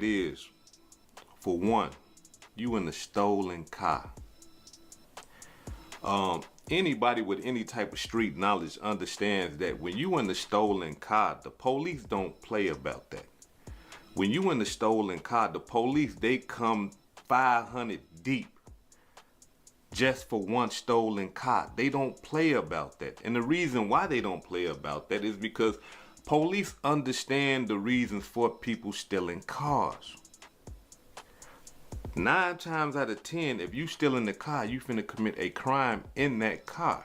it is, for one, you in a stolen car. Anybody with any type of street knowledge understands that when you in the stolen car, the police don't play about that. When you in the stolen car, the police, they come 500 deep just for one stolen car. They don't play about that. And the reason why they don't play about that is because police understand the reasons for people stealing cars. 9 times out of 10, if you still in the car, you finna commit a crime in that car.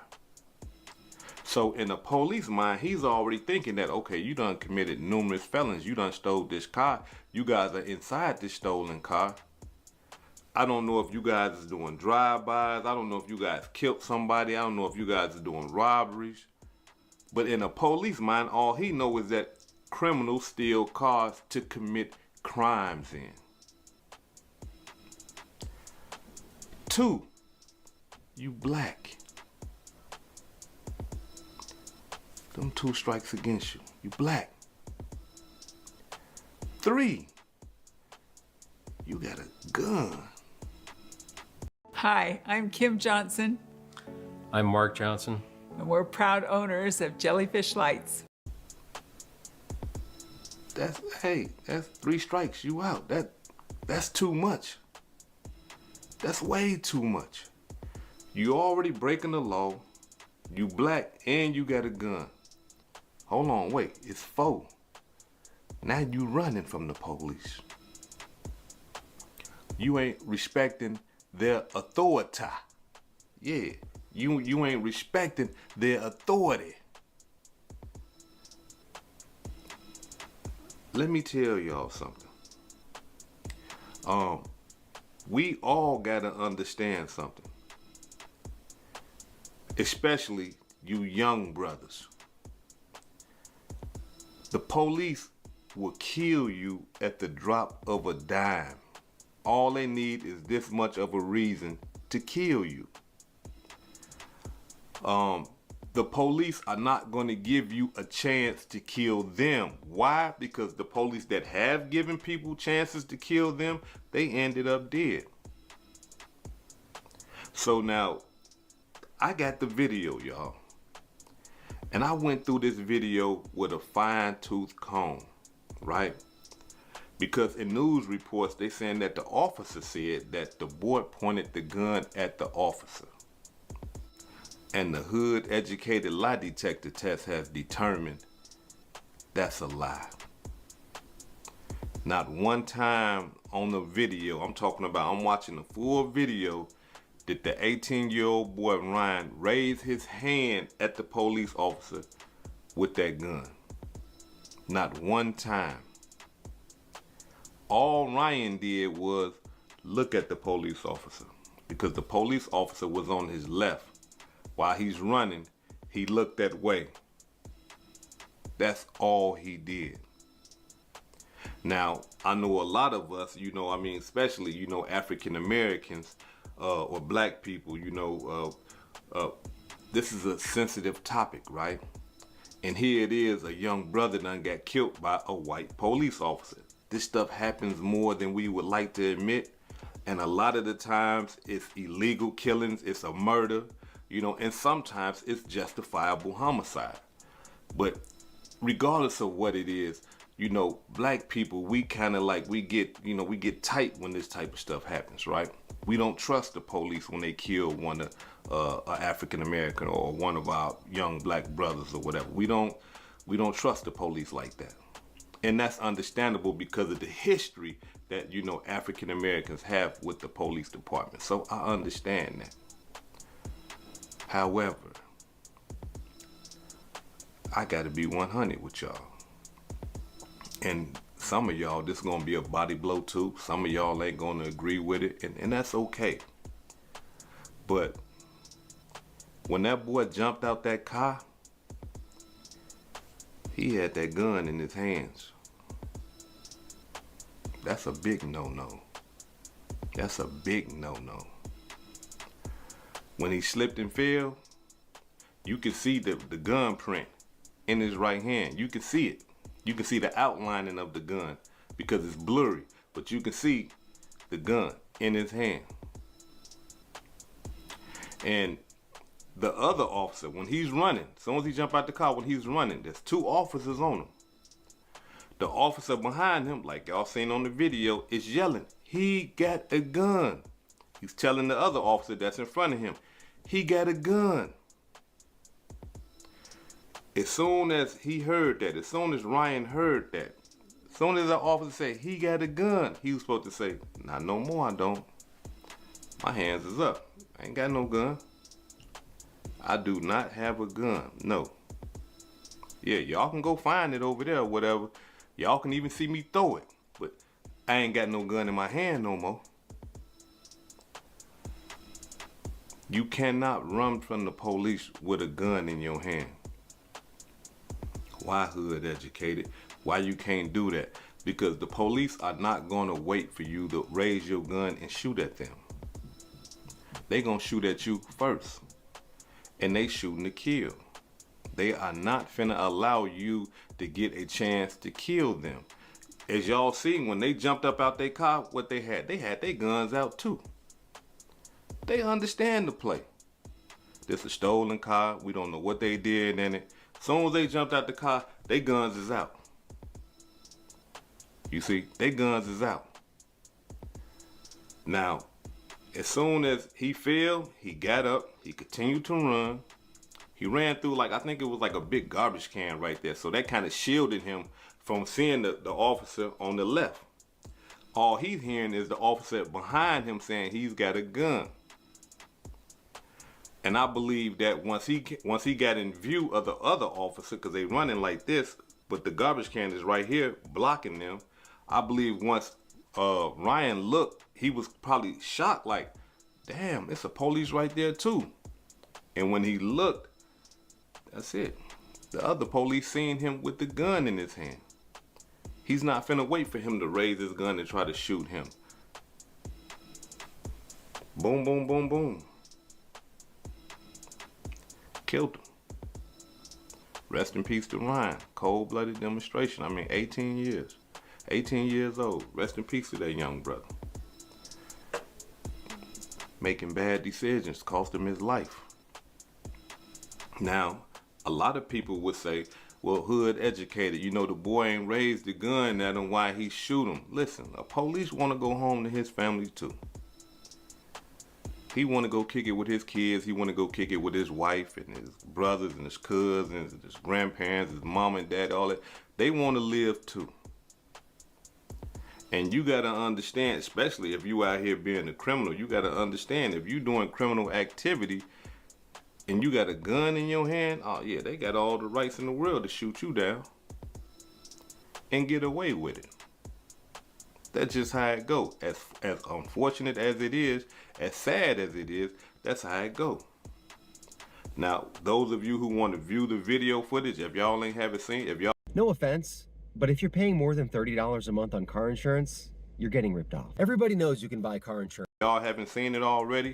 So in the police mind, he's already thinking that, okay, you done committed numerous felons. You done stole this car. You guys are inside this stolen car. I don't know if you guys is doing drive-bys. I don't know if you guys killed somebody. I don't know if you guys are doing robberies. But in a police mind, all he knows is that criminals steal cars to commit crimes in. 2, you black. Them 2 strikes against you. You black. 3, you got a gun. Hi, I'm Kim Johnson, I'm Mark Johnson. and we're proud owners of Jellyfish Lights. That's 3 strikes, you out. That's too much. That's way too much. You already breaking the law, you black, and you got a gun. Hold on, wait, it's 4. Now you running from the police. You ain't respecting their authority. Yeah, you ain't respecting their authority. Let me tell y'all something. We all gotta understand something. Especially you young brothers. The police will kill you at the drop of a dime. All they need is this much of a reason to kill you. The police are not going to give you a chance to kill them. Why? Because the police that have given people chances to kill them, they ended up dead. So now, I got the video, y'all. And I went through this video with a fine-tooth comb, right? Because in news reports, they saying that the officer said that the boy pointed the gun at the officer. And the hood educated lie detector test has determined that's a lie. Not one time on the video, I'm watching the full video, did the 18-year-old boy Ryan raise his hand at the police officer with that gun. Not one time. All Ryan did was look at the police officer, because the police officer was on his left. While he's running, he looked that way. That's all he did. Now, I know a lot of us, especially, African Americans or black people, this is a sensitive topic, right? And here it is, a young brother done got killed by a white police officer. This stuff happens more than we would like to admit. And a lot of the times it's illegal killings, it's a murder, and sometimes it's justifiable homicide. But regardless of what it is, black people, we kind of we get tight when this type of stuff happens, right? We don't trust the police when they kill one of an African American or one of our young black brothers or whatever. We don't trust the police like that. And that's understandable because of the history that, African Americans have with the police department. So I understand that. However, I gotta be 100 with y'all. And some of y'all, this is gonna be a body blow too. Some of y'all ain't gonna agree with it, and that's okay. But when that boy jumped out that car, he had that gun in his hands. That's a big no-no. That's a big no-no. When he slipped and fell, you can see the gun print in his right hand. You can see it. You can see the outlining of the gun because it's blurry. but you can see the gun in his hand. And the other officer, when he's running, as soon as he jump out the car, when he's running, there's two officers on him. The officer behind him, like y'all seen on the video, is yelling, "He got a gun." He's telling the other officer that's in front of him, "He got a gun." As soon as he heard that, as soon as Ryan heard that, as soon as the officer said, "He got a gun," he was supposed to say, "Not no more, I don't. My hands is up. I ain't got no gun. I do not have a gun. No. Yeah, y'all can go find it over there or whatever. Y'all can even see me throw it. But I ain't got no gun in my hand no more." You cannot run from the police with a gun in your hand. Why, hood educated? Why you can't do that? Because the police are not gonna wait for you to raise your gun and shoot at them. They gonna shoot at you first. And they shooting to kill. They are not finna allow you to get a chance to kill them. As y'all seen, when they jumped up out their car, what they had their guns out too. They understand the play. This a stolen car. We don't know what they did in it. As soon as they jumped out the car, their guns is out. You see, their guns is out. Now, as soon as he fell, he got up, he continued to run. He ran through, like, I think it was like a big garbage can right there. So that kind of shielded him from seeing the officer on the left. All he's hearing is the officer behind him saying he's got a gun. And I believe that once he got in view of the other officer, because they running like this, but the garbage can is right here blocking them. I believe once Ryan looked, he was probably shocked, like, damn, it's a police right there too. And when he looked, that's it. The other police seen him with the gun in his hand. He's not finna wait for him to raise his gun and try to shoot him. Boom, boom, boom, boom. Killed him. Rest in peace to Ryan. Cold-blooded demonstration. I mean, 18 years. 18 years old. Rest in peace to that young brother. Making bad decisions cost him his life. Now, a lot of people would say, well, hood educated, you know, the boy ain't raised the gun at him, why he shoot him. Listen, a police want to go home to his family too. He want to go kick it with his kids. He want to go kick it with his wife and his brothers and his cousins and his grandparents, his mom and dad, all that. They want to live too. And you got to understand, especially if you out here being a criminal, you got to understand if you doing criminal activity and you got a gun in your hand, oh yeah, they got all the rights in the world to shoot you down and get away with it. That's just how it go. As unfortunate as it is, as sad as it is, that's how it go. Now, those of you who want to view the video footage, if y'all ain't haven't seen, if y'all... No offense, but if you're paying more than $30 a month on car insurance, you're getting ripped off. Everybody knows you can buy car insurance. Y'all haven't seen it already,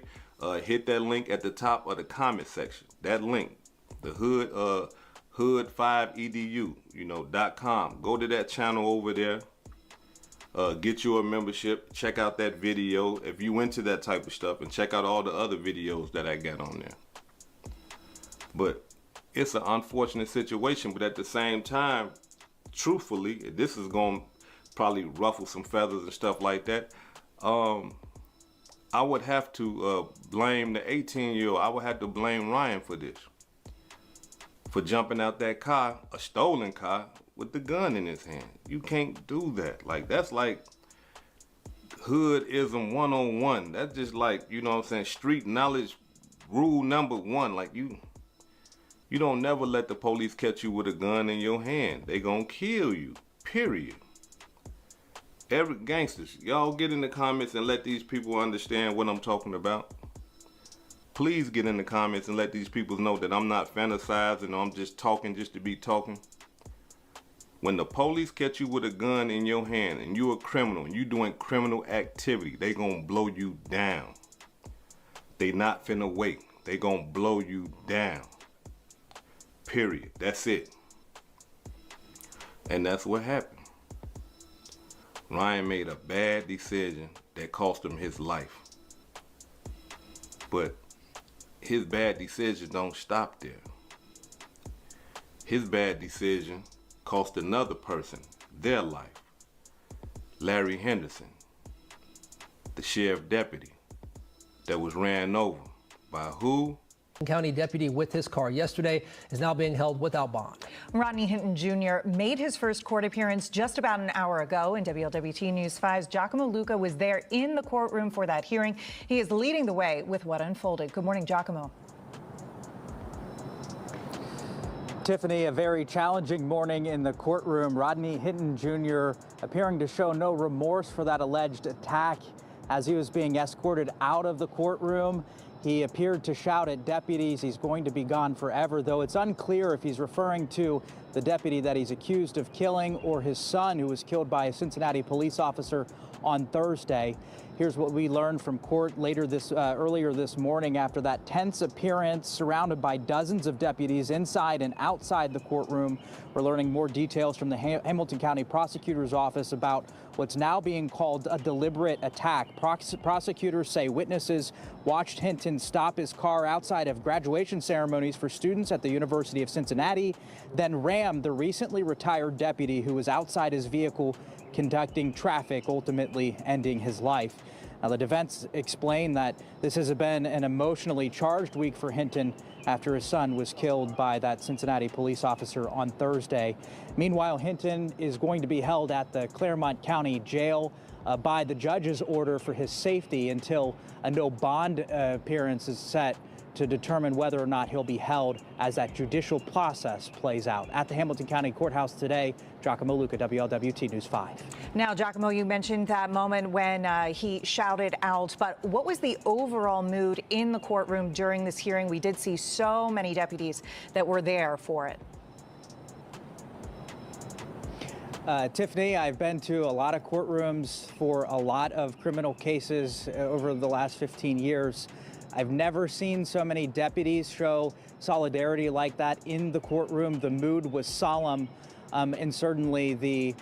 hit that link at the top of the comment section. That link, the hood5edu.com. Go to that channel over there. Get you a membership. Check out that video if you into that type of stuff, and check out all the other videos that I got on there. But it's an unfortunate situation, but at the same time, truthfully, this is going to probably ruffle some feathers and stuff like that. I would have to blame the 18-year-old. I would have to blame Ryan for this. For jumping out that car, a stolen car, with the gun in his hand. You can't do that. Like, that's like hoodism 101. That's just like, you know what I'm saying, street knowledge rule number 1. Like, you don't never let the police catch you with a gun in your hand. They gonna kill you, period. Every gangsters, y'all get in the comments and let these people understand what I'm talking about. Please get in the comments and let these people know that I'm not fantasizing or I'm just talking just to be talking. When the police catch you with a gun in your hand and you a criminal and you doing criminal activity, they gonna blow you down. They not finna wait. They gonna blow you down. Period. That's it. And that's what happened. Ryan made a bad decision that cost him his life. But his bad decision don't stop there. His bad decision cost another person their life. Larry Henderson, the sheriff deputy that was ran over by who? County deputy with his car yesterday is now being held without bond. Rodney Hinton Jr. made his first court appearance just about an hour ago, and WLWT News 5's Giacomo Luca was there in the courtroom for that hearing. He is leading the way with what unfolded. Good morning, Giacomo. Tiffany, a very challenging morning in the courtroom. Rodney Hinton Jr. appearing to show no remorse for that alleged attack. As he was being escorted out of the courtroom, he appeared to shout at deputies he's going to be gone forever, though it's unclear if he's referring to the deputy that he's accused of killing or his son, who was killed by a Cincinnati police officer on Thursday. Here's what we learned from court earlier this morning after that tense appearance, surrounded by dozens of deputies inside and outside the courtroom. We're learning more details from the Hamilton County Prosecutor's Office about what's now being called a deliberate attack. Prosecutors say witnesses watched Hinton stop his car outside of graduation ceremonies for students at the University of Cincinnati, then ram the recently retired deputy who was outside his vehicle conducting traffic, ultimately ending his life. Now, the defense explained that this has been an emotionally charged week for Hinton after his son was killed by that Cincinnati police officer on Thursday. Meanwhile, Hinton is going to be held at the Claremont County Jail by the judge's order for his safety until a no bond appearance is set to determine whether or not he'll be held as that judicial process plays out. At the Hamilton County Courthouse today, Giacomo Luca, WLWT News 5. Now, Giacomo, you mentioned that moment when he shouted out, but what was the overall mood in the courtroom during this hearing? We did see so many deputies that were there for it. Tiffany, I've been to a lot of courtrooms for a lot of criminal cases over the last 15 years. I've never seen so many deputies show solidarity like that in the courtroom. The mood was solemn, and certainly the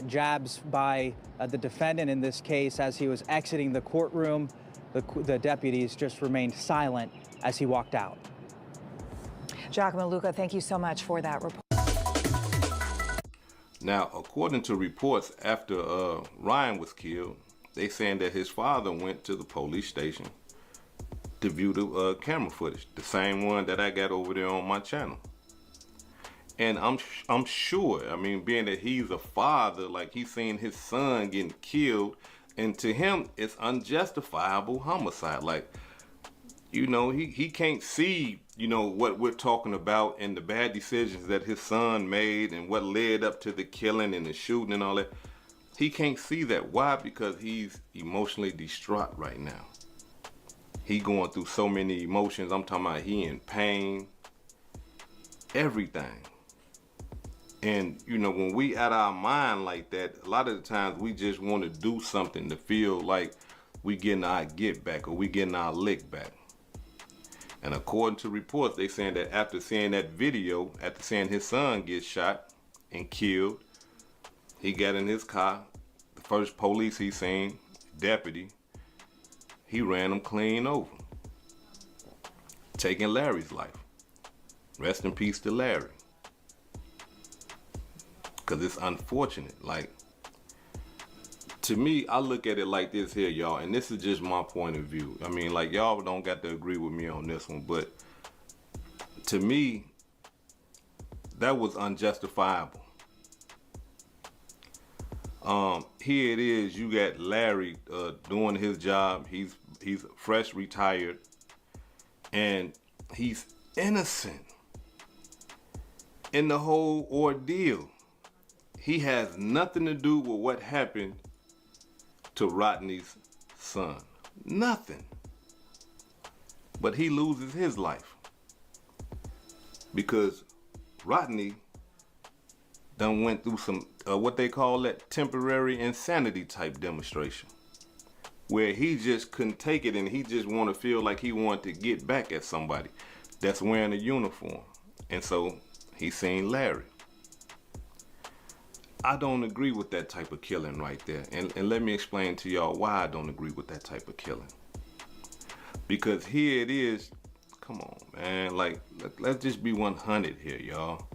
jabs by the defendant in this case as he was exiting the courtroom, the deputies just remained silent as he walked out. Giacomo Luca, thank you so much for that report. Now, according to reports after Ryan was killed, they saying that his father went to the police station to view the camera footage, the same one that I got over there on my channel. And I'm sure, I mean, being that he's a father, like he's seen his son getting killed, and to him it's unjustifiable homicide. Like, you know, he can't see, you know, what we're talking about and the bad decisions that his son made and what led up to the killing and the shooting and all that. He can't see that. Why? Because he's emotionally distraught right now. He going through so many emotions. I'm talking about he in pain, everything. And, you know, when we at our mind like that, a lot of the times we just want to do something to feel like we getting our get back or we getting our lick back. And according to reports, they saying that after seeing that video, after seeing his son get shot and killed, he got in his car. The first police he seen, deputy, he ran him clean over, taking Larry's life. Rest in peace to Larry. Because it's unfortunate. Like, to me, I look at it like this here, y'all, and this is just my point of view. I mean, like, y'all don't got to agree with me on this one, but to me, that was unjustifiable. Here it is, you got Larry doing his job. He's fresh retired, and he's innocent in the whole ordeal. He has nothing to do with what happened to Rodney's son. Nothing. But he loses his life because Rodney done went through some what they call that temporary insanity type demonstration, where he just couldn't take it and he just want to feel like he wanted to get back at somebody that's wearing a uniform. And so he seen Larry. I don't agree with that type of killing right there. And let me explain to y'all why I don't agree with that type of killing. Because here it is, come on, man, like, let's just be 100 here, y'all.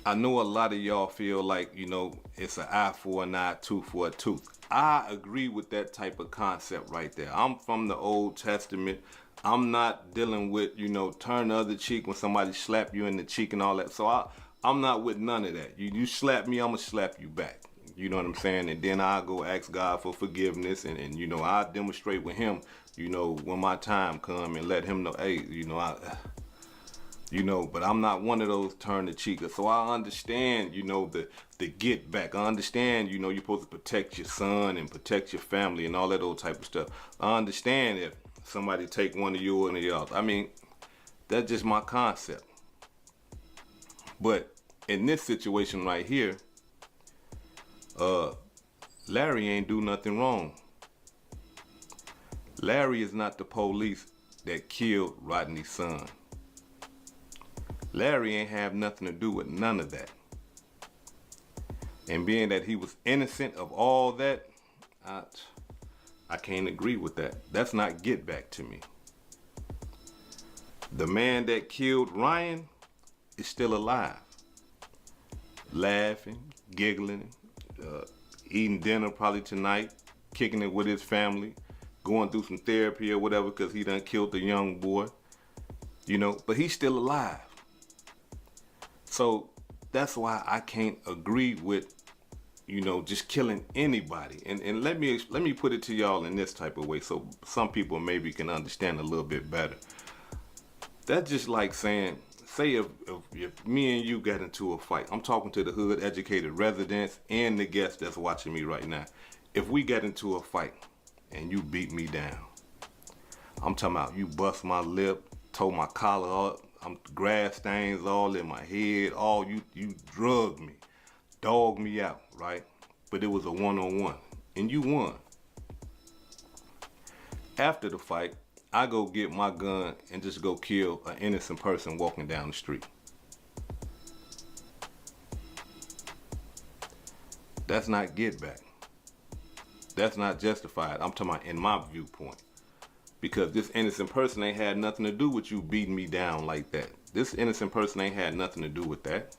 I know a lot of y'all feel like, you know, it's an eye for an eye, tooth for a tooth. I agree with that type of concept right there. I'm from the Old Testament. I'm not dealing with, you know, turn the other cheek when somebody slap you in the cheek and all that. So I'm not with none of that. You slap me, I'm gonna slap you back. You know what I'm saying? And then I go ask God for forgiveness, and you know, I demonstrate with him, you know, when my time come, and let him know, hey, you know, but I'm not one of those turn the cheek. So I understand, you know, the get back. I understand, you know, you're supposed to protect your son and protect your family and all that old type of stuff. I understand if somebody take one of you and the other. I mean, that's just my concept. But in this situation right here, Larry ain't do nothing wrong. Larry is not the police that killed Rodney's son. Larry ain't have nothing to do with none of that. And being that he was innocent of all that, I can't agree with that. That's not get back to me. The man that killed Ryan is still alive. Laughing, giggling, eating dinner probably tonight, kicking it with his family, going through some therapy or whatever because he done killed the young boy. You know, but he's still alive. So that's why I can't agree with, you know, just killing anybody. And let me put it to y'all in this type of way so some people maybe can understand a little bit better. That's just like saying, say if me and you got into a fight. I'm talking to the hood educated residents and the guests that's watching me right now. If we got into a fight and you beat me down, I'm talking about you bust my lip, tore my collar up, I'm grass stains all in my head, all you drugged me, dogged me out, right? But it was a one-on-one, and you won. After the fight, I go get my gun and just go kill an innocent person walking down the street. That's not get back. That's not justified. I'm talking about in my viewpoint. Because this innocent person ain't had nothing to do with you beating me down like that. This innocent person ain't had nothing to do with that.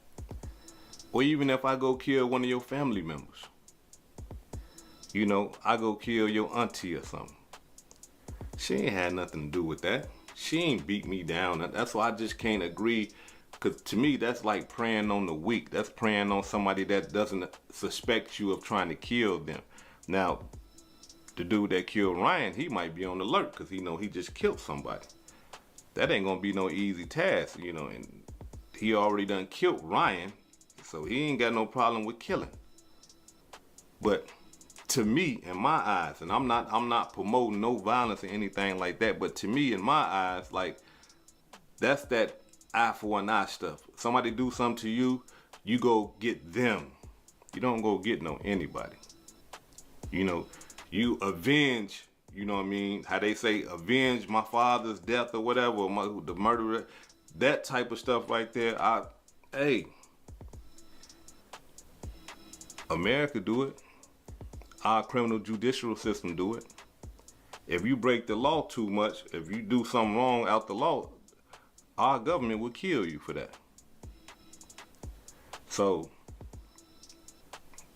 Or even if I go kill one of your family members. You know, I go kill your auntie or something. She ain't had nothing to do with that. She ain't beat me down. That's why I just can't agree. Because to me, that's like preying on the weak. That's preying on somebody that doesn't suspect you of trying to kill them. Now, the dude that killed Ryan, he might be on alert because he know he just killed somebody. That ain't gonna be no easy task, you know, and he already done killed Ryan, so he ain't got no problem with killing. But to me, in my eyes, and I'm not promoting no violence or anything like that, but to me, in my eyes, like, that's that eye for an eye stuff. Somebody do something to you, you go get them. You don't go get no anybody. You know, you avenge, you know what I mean? How they say, avenge my father's death or whatever, or the murderer. That type of stuff right there, hey, America do it. Our criminal judicial system do it. If you break the law too much, if you do something wrong out the law, our government will kill you for that. So,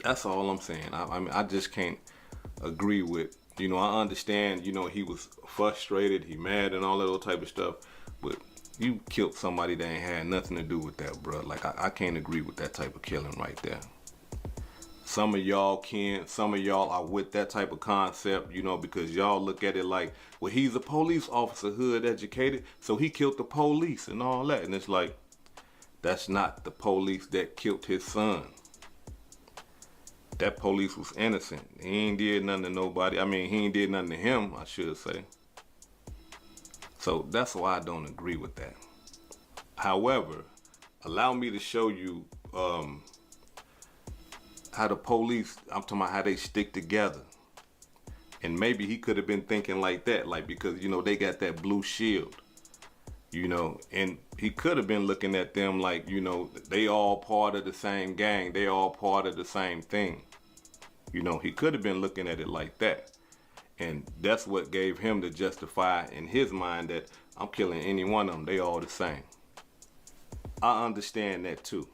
that's all I'm saying. I mean, I just can't agree with, you know, I understand, you know, he was frustrated, he mad and all that other type of stuff, but you killed somebody that ain't had nothing to do with that, bro. Like, I can't agree with that type of killing right there. Some of y'all can, some of y'all are with that type of concept, you know, because y'all look at it like, well, he's a police officer, hood educated, so he killed the police and all that. And it's like, that's not the police that killed his son. That police was innocent. He ain't did nothing to nobody. I mean, he ain't did nothing to him, I should say. So that's why I don't agree with that. However, allow me to show you how the police, I'm talking about how they stick together. And maybe he could have been thinking like that, like, because, you know, they got that blue shield. you know, and he could have been looking at them like, you know, they all part of the same gang, they all part of the same thing. You know, he could have been looking at it like that. And that's what gave him to justify in his mind that I'm killing any one of them, they all the same. I understand that too.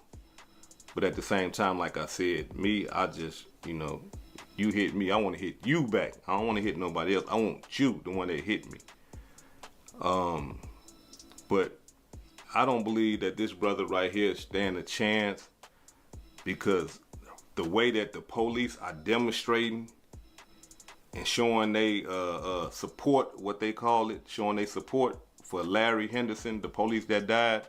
But at the same time, like I said, me, I just, you know, you hit me, I want to hit you back. I don't want to hit nobody else. I want you, the one that hit me. But I don't believe that this brother right here stand a chance, because the way that the police are demonstrating and showing they support, what they call it, showing they support for Larry Henderson, the police that died,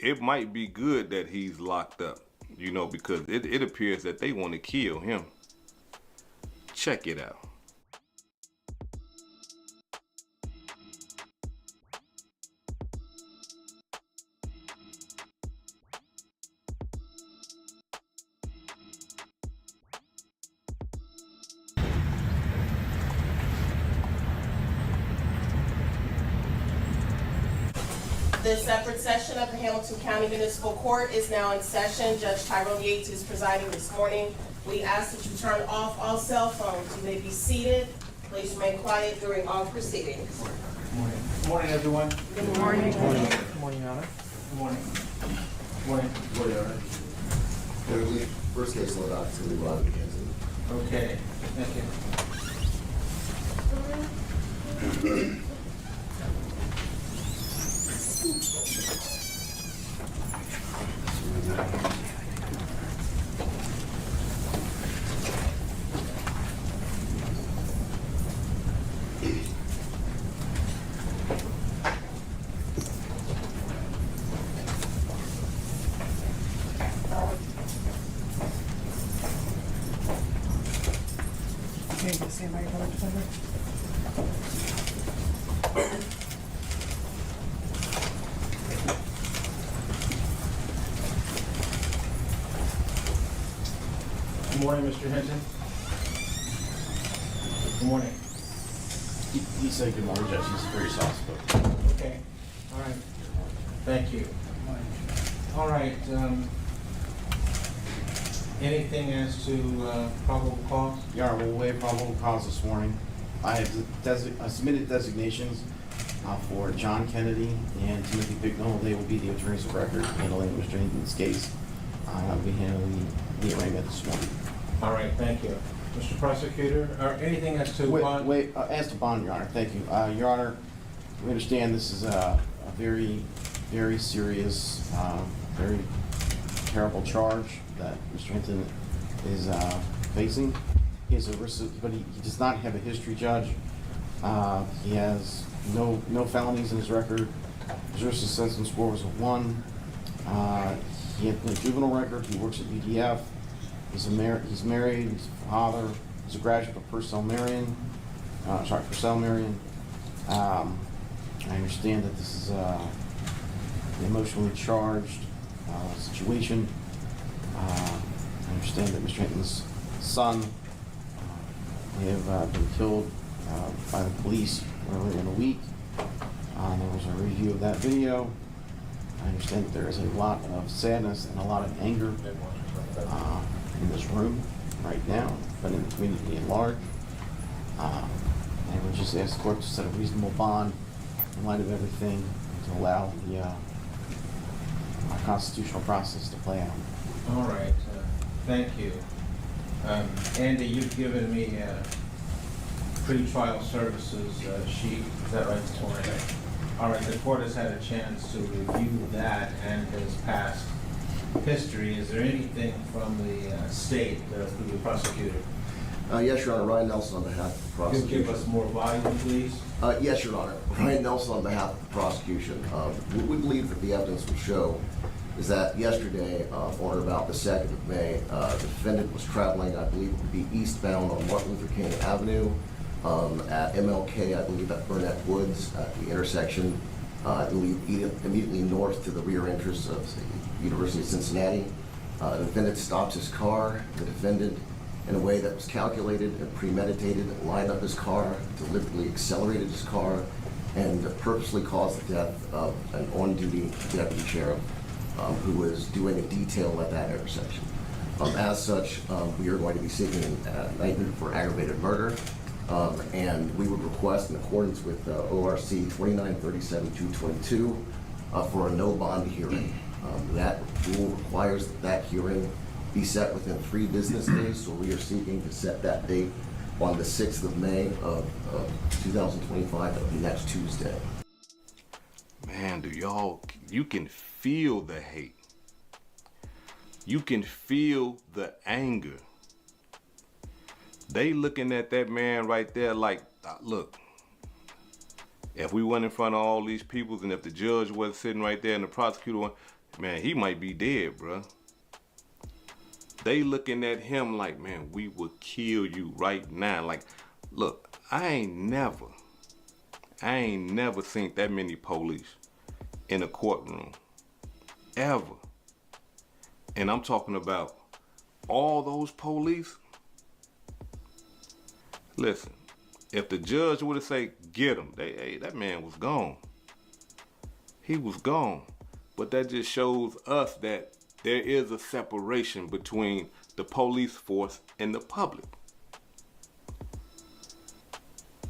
it might be good that he's locked up, you know, because it appears that they want to kill him. Check it out. The separate session of the Hamilton County Municipal Court is now in session. Judge Tyrone Yates is presiding this morning. We ask that you turn off all cell phones. You may be seated. Please remain quiet during all proceedings. Good morning. Good morning, everyone. Good morning. Good morning. Good morning, Your Honor. Good morning. Good morning. Good morning, Your Honor. First case load out to Rodney Hinton. Okay, thank you. Good morning, Mr. Hinton. Good morning. He said good morning, Judge. He's very soft-spoken. Okay, all right. Thank you. All right, anything as to probable cause? Your Honor, we'll waive probable cause this morning. I have submitted designations for John Kennedy and Timothy Pignall. They will be the attorneys of record handling Mr. Hinton's case. I'll be handling the arraignment this morning. All right, thank you. Mr. Prosecutor, or anything as to bond? As to bond, Your Honor, thank you. Your Honor, we understand this is a very, very serious, very terrible charge that Mr. Hinton is facing. He has a risk, but he does not have a history, Judge. He has no felonies in his record. His risk assessment score was a 1. He had a juvenile record. He works at UDF. He's married. He's a father. He's a graduate of Purcell Marion. I understand that this is an emotionally charged situation. I understand that Mr. Hinton's son may have been killed by the police earlier in the week. There was a review of that video. I understand that there is a lot of sadness and a lot of anger in this room right now, but in the community at large. And we just ask the court to set a reasonable bond in light of everything and to allow the constitutional process to play out. All right, thank you. Andy, you've given me pre-trial services sheet, is that right this morning? All right, the court has had a chance to review that and his past history. Is there anything from the state through the prosecutor? Yes, Your Honor. Ryan Nelson on behalf of the prosecution. Could you give us more volume, please? Yes, Your Honor. Ryan Nelson on behalf of the prosecution. What we believe that the evidence will show is that yesterday, on or about the 2nd of May, the defendant was traveling, I believe it would be eastbound on Martin Luther King Avenue at MLK, I believe at Burnett Woods at the intersection, I believe immediately north to the rear entrance of the University of Cincinnati. The defendant stops his car. The defendant, in a way that was calculated and premeditated, lined up his car, deliberately accelerated his car, and purposely caused the death of an on-duty deputy sheriff who was doing a detail at that intersection. As such, we are going to be seeking indictment for aggravated murder, and we would request, in accordance with ORC 2937-222, for a no bond hearing. That rule requires that hearing be set within 3 business days, so we are seeking to set that date on the 6th of May of 2025, that will be next Tuesday. Man, you can feel the hate. You can feel the anger. They looking at that man right there like, look, if we went in front of all these people and if the judge was sitting right there and the prosecutor, man, he might be dead, bruh. They looking at him like, man, we will kill you right now. Like, look, I ain't never seen that many police in a courtroom, ever. And I'm talking about all those police. Listen, if the judge would have said, get him, that man was gone. He was gone. But that just shows us that there is a separation between the police force and the public.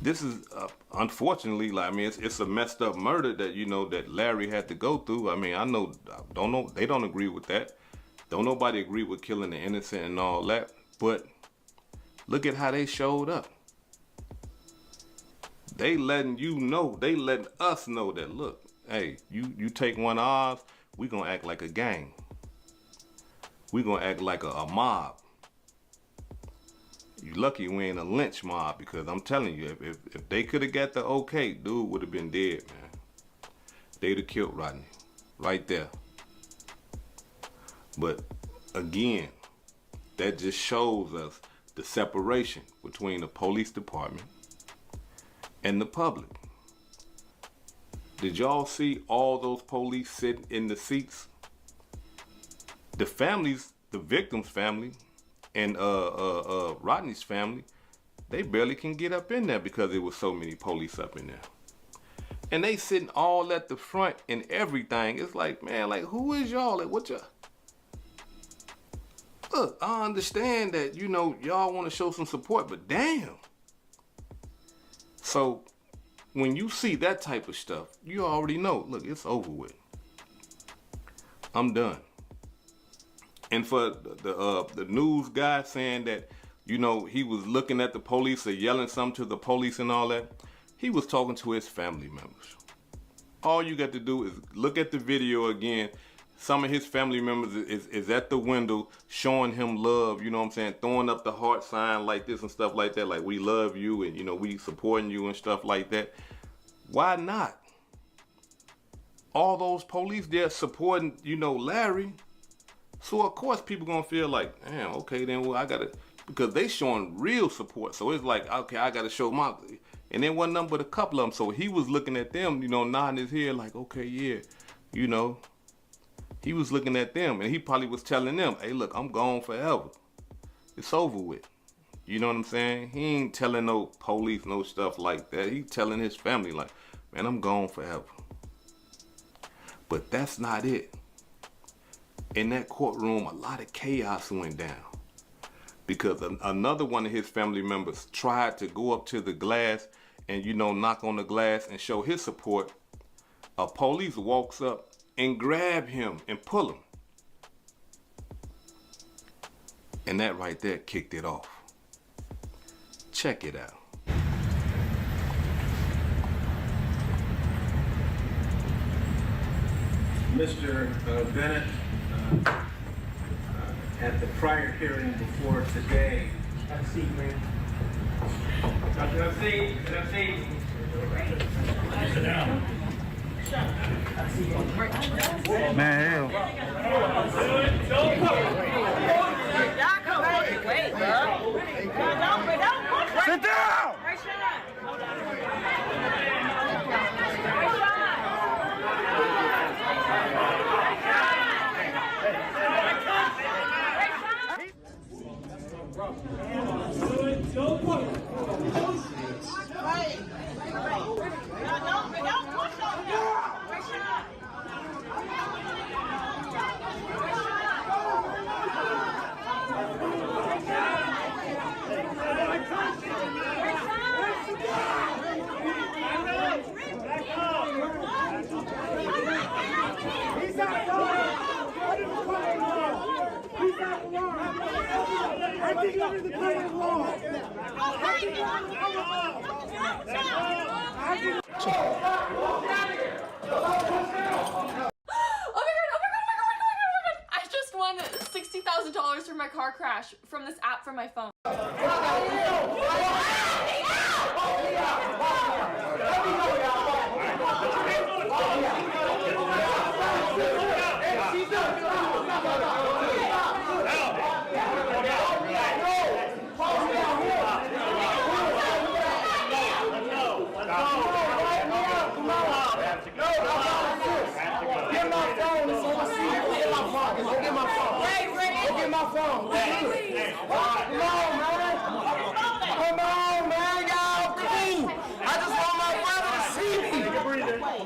This is, unfortunately, like, I mean, it's a messed up murder that, you know, that Larry had to go through. I mean, don't know, they don't agree with that. Don't nobody agree with killing the innocent and all that. But look at how they showed up. They letting you know, they letting us know that, look, hey, you take one of ours, we gonna act like a gang. We gonna act like a mob. You lucky we ain't a lynch mob, because I'm telling you, if they could have got the okay, dude would have been dead, man. They'd have killed Rodney right there. But again, that just shows us the separation between the police department and the public. Did y'all see all those police sitting in the seats? The families, the victim's family, and Rodney's family, they barely can get up in there because there was so many police up in there. And they sitting all at the front and everything. It's like, man, like, who is y'all? Like, what y'all? Look, I understand that, you know, y'all want to show some support, but damn. So when you see that type of stuff, you already know, look, it's over with. I'm done. And for the news guy saying that, you know, he was looking at the police or yelling something to the police and all that, he was talking to his family members. All you got to do is look at the video again. Some of his family members is at the window showing him love, you know what I'm saying, throwing up the heart sign like this and stuff like that, like we love you and, you know, we supporting you and stuff like that. Why not? All those police there supporting, you know, Larry. So of course people gonna feel like, damn, okay, then well I gotta, because they showing real support. So it's like, okay, I gotta show my, and then wasn't nothing but a couple of them. So he was looking at them, you know, nodding his head like, okay, yeah, you know. He was looking at them and he probably was telling them, hey, look, I'm gone forever. It's over with. You know what I'm saying? He ain't telling no police no stuff like that. He telling his family like, man, I'm gone forever. But that's not it. In that courtroom, a lot of chaos went down because another one of his family members tried to go up to the glass and, you know, knock on the glass and show his support. A police walks up and grab him and pull him. And that right there kicked it off. Check it out. Mr. Bennett, at the prior hearing before today. Have a seat, man. Have a seat. Have a seat. Sit down. Man, sit down! I just won $60,000 for my car crash from this app from my phone.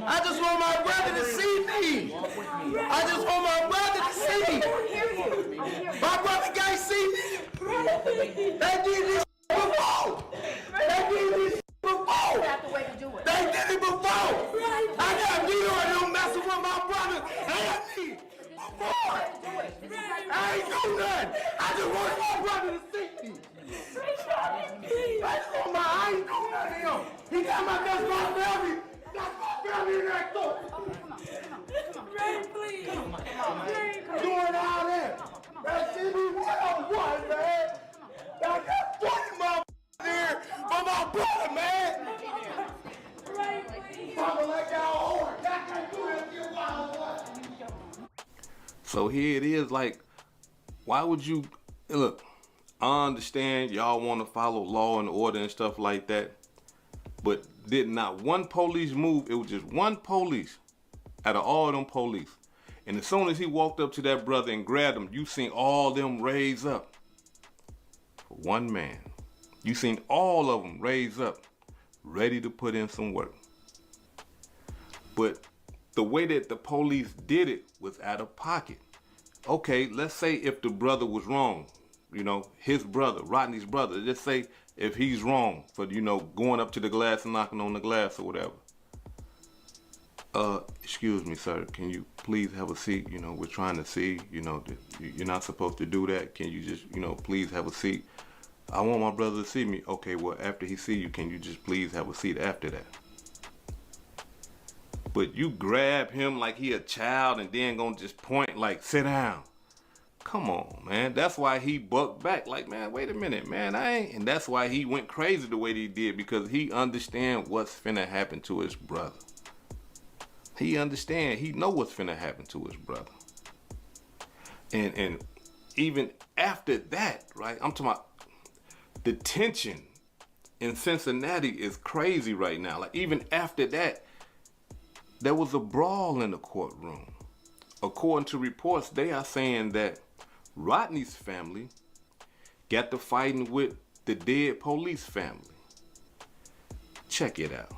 I just want my brother to see me. I just want my brother to see me. My brother can't see me. They did this before. They did this before. They did it before. I got video of them messing with my brother and me before. I ain't do nothing. I just want my brother to see me. I ain't do nothing to him. He got my best brother family. That's my family in that door. Ray, please. Doing all that. That see me one-on-one, man. I got 20 motherfuckers there for my brother, man. Ray, please. Talking like y'all hard. Y'all can't do that to your one-on-one. So here it is, like, why would you, look, I understand y'all want to follow law and order and stuff like that, but did not one police move. It was just one police out of all them police. And as soon as he walked up to that brother and grabbed him, you seen all them raise up. For one man. You seen all of them raise up, ready to put in some work. But the way that the police did it was out of pocket. Okay, let's say if the brother was wrong, you know, his brother, Rodney's brother, let's say if he's wrong for, you know, going up to the glass and knocking on the glass or whatever. Excuse me, sir, can you please have a seat? You know, we're trying to see, you know, you're not supposed to do that. Can you just, you know, please have a seat? I want my brother to see me. Okay, well, after he see you, can you just please have a seat after that? But you grab him like he a child and then gonna just point like, sit down. Come on, man. That's why he bucked back. Like, man, wait a minute, man. I ain't. And that's why he went crazy the way that he did, because he understand what's finna happen to his brother. He understand. He know what's finna happen to his brother. And even after that, right? I'm talking about the tension in Cincinnati is crazy right now. Like, even after that, there was a brawl in the courtroom. According to reports, they are saying that Rodney's family got to fighting with the dead police family. Check it out.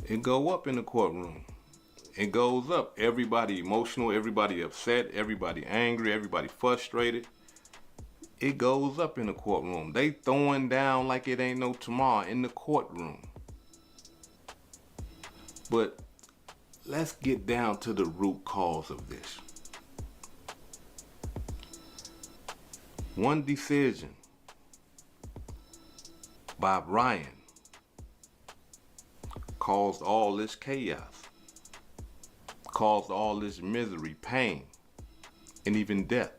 It go up in the courtroom. It goes up. Everybody emotional, everybody upset, everybody angry, everybody frustrated. It goes up in the courtroom. They throwing down like it ain't no tomorrow in the courtroom. But let's get down to the root cause of this. One decision by Ryan caused all this chaos, caused all this misery, pain, and even death.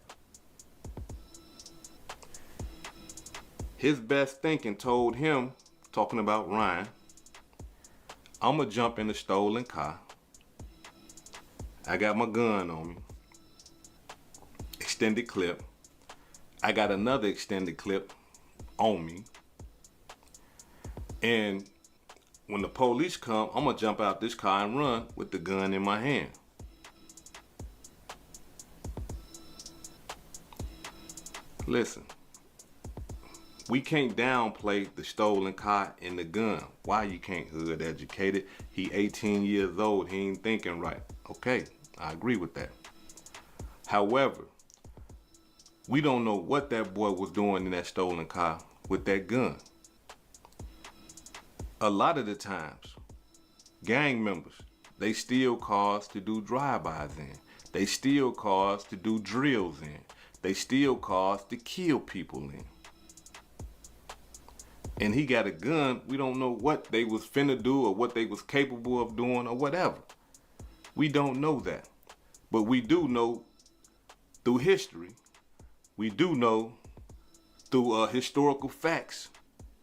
His best thinking told him, talking about Ryan, I'm gonna jump in the stolen car. I got my gun on me. Extended clip. I got another extended clip on me. And when the police come, I'm gonna jump out this car and run with the gun in my hand. Listen, we can't downplay the stolen car and the gun. Why you can't? Hood educated. He 18 years old. He ain't thinking right. Okay, I agree with that. However, we don't know what that boy was doing in that stolen car with that gun. A lot of the times, gang members, they steal cars to do drive-bys in. They steal cars to do drills in. They steal cars to kill people in. And he got a gun. We don't know what they was finna do or what they was capable of doing or whatever. We don't know that. But we do know through history, we do know through historical facts,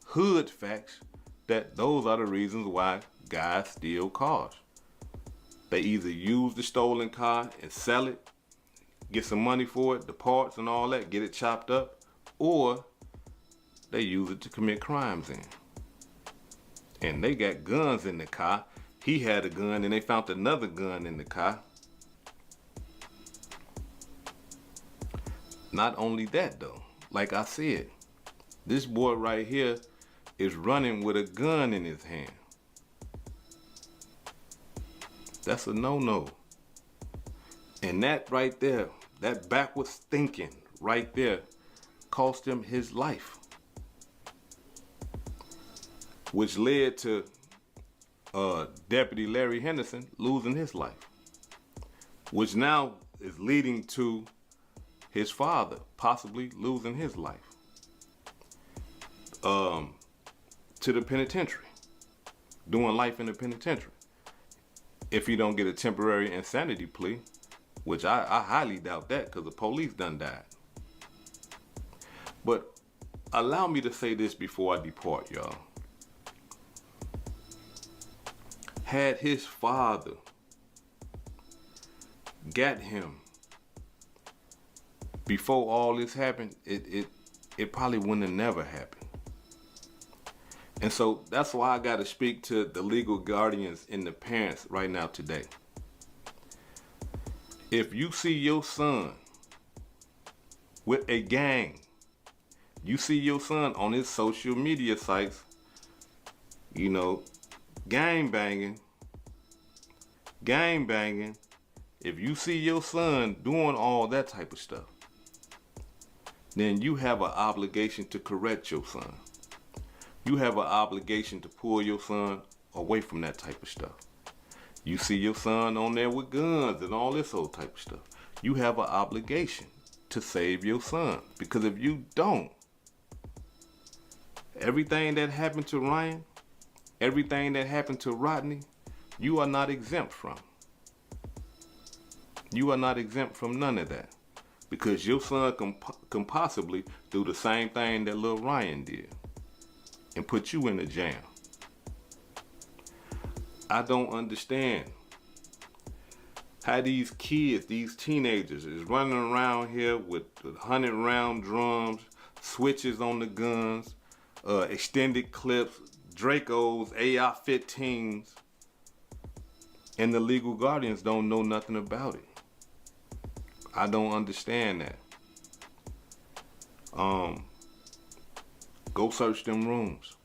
hood facts, that those are the reasons why guys steal cars. They either use the stolen car and sell it, get some money for it, the parts and all that, get it chopped up, or they use it to commit crimes in. And they got guns in the car. He had a gun and they found another gun in the car. Not only that though, like I said, this boy right here is running with a gun in his hand. That's a no-no. And that right there, that backwards thinking right there, cost him his life. Which led to Deputy Larry Henderson losing his life. Which now is leading to his father possibly losing his life. To the penitentiary, doing life in the penitentiary. If he don't get a temporary insanity plea, which I highly doubt that because the police done died. But allow me to say this before I depart, y'all. Had his father got him before all this happened, it probably wouldn't have never happened. And so that's why I got to speak to the legal guardians and the parents right now today. If you see your son with a gang, you see your son on his social media sites, you know, gang banging, if you see your son doing all that type of stuff, then you have an obligation to correct your son. You have an obligation to pull your son away from that type of stuff. You see your son on there with guns and all this old type of stuff. You have an obligation to save your son. Because if you don't, everything that happened to Ryan, everything that happened to Rodney, you are not exempt from. You are not exempt from none of that. Because your son can possibly do the same thing that little Ryan did and put you in a jam. I don't understand how these kids, these teenagers is running around here with 100-round drums, switches on the guns, extended clips, Dracos, AR-15s, and the legal guardians don't know nothing about it. I don't understand that. Go search them rooms.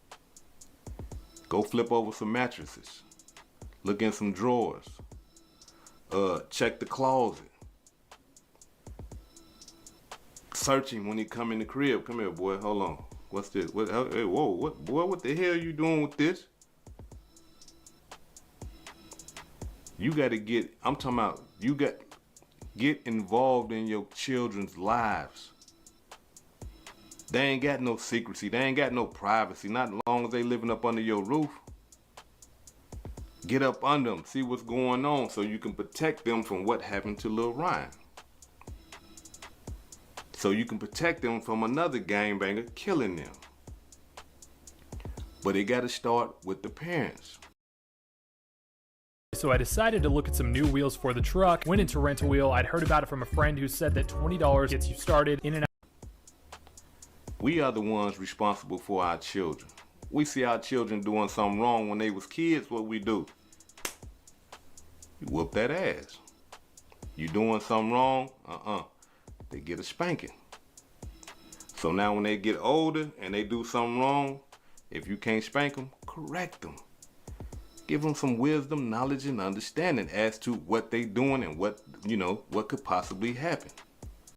Go flip over some mattresses. Look in some drawers. Check the closet. Search him when he come in the crib. Come here, boy. Hold on. What's this? Hey, whoa, what, boy? What the hell are you doing with this? You got to get. I'm talking about. You got get involved in your children's lives. They ain't got no secrecy. They ain't got no privacy. Not as long as they living up under your roof. Get up under them, see what's going on so you can protect them from what happened to Lil Ryan. So you can protect them from another gangbanger killing them. But it gotta start with the parents. So I decided to look at some new wheels for the truck. Went into Rent a Wheel. I'd heard about it from a friend who said that $20 gets you started in and out. We are the ones responsible for our children. We see our children doing something wrong when they was kids, what we do? You whoop that ass. You doing something wrong? They get a spanking. So now when they get older and they do something wrong, if you can't spank them, correct them. Give them some wisdom, knowledge, and understanding as to what they doing and what, what could possibly happen.